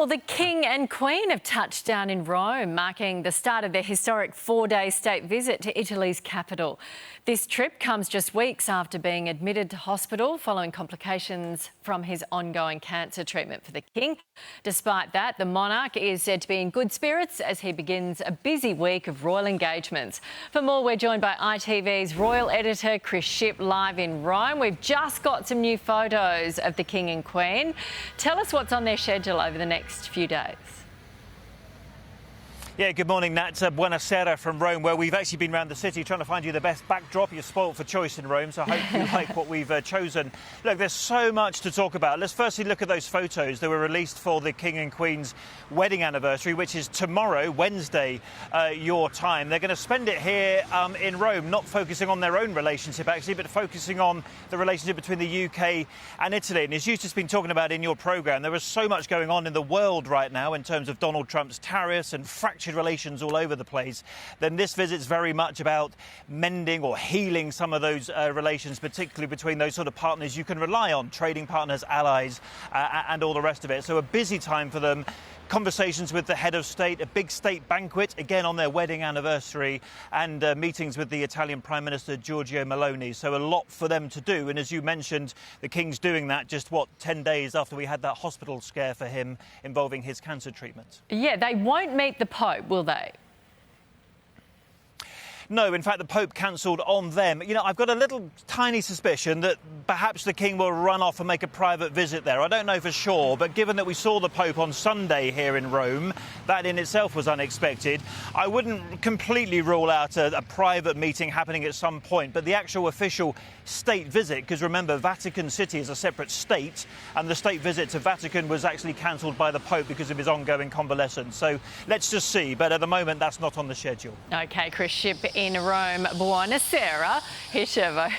Well, the King and Queen have touched down in Rome, marking the start of their historic four-day state visit to Italy's capital. This trip comes just weeks after being admitted to hospital following complications from his ongoing cancer treatment for the King. Despite that, the monarch is said to be in good spirits as he begins a busy week of royal engagements. For more, we're joined by ITV's royal editor Chris Shipp live in Rome. We've just got some new photos of the King and Queen. Tell us what's on their schedule over the next few days. Yeah, good morning, Nat. Buonasera from Rome, where we've actually been around the city trying to find you the best backdrop. You're spoilt for choice in Rome, so I hope you like what we've chosen. Look, there's so much to talk about. Let's firstly look at those photos that were released for the King and Queen's wedding anniversary, which is tomorrow, Wednesday, your time. They're going to spend it here in Rome, not focusing on their own relationship, actually, but focusing on the relationship between the UK and Italy. And as you've just been talking about in your programme, there is so much going on in the world right now in terms of Donald Trump's tariffs and fractured relations all over the place. Then this visit's very much about mending or healing some of those relations, particularly between those sort of partners you can rely on, trading partners, allies, and all the rest of it. So a busy time for them. Conversations with the head of state, a big state banquet, again on their wedding anniversary, and meetings with the Italian Prime Minister Giorgia Meloni. So a lot for them to do. And as you mentioned, the King's doing that just, 10 days after we had that hospital scare for him involving his cancer treatment. Yeah, they won't meet the Pope, will they? No, in fact, the Pope cancelled on them. You know, I've got a little tiny suspicion that perhaps the King will run off and make a private visit there. I don't know for sure, but given that we saw the Pope on Sunday here in Rome, that in itself was unexpected. I wouldn't completely rule out a private meeting happening at some point, but the actual official state visit, because remember, Vatican City is a separate state, and the state visit to Vatican was actually cancelled by the Pope because of his ongoing convalescence. So let's just see, but at the moment, that's not on the schedule. OK, Chris Shipp in Rome. Buonasera. Here's Chevo.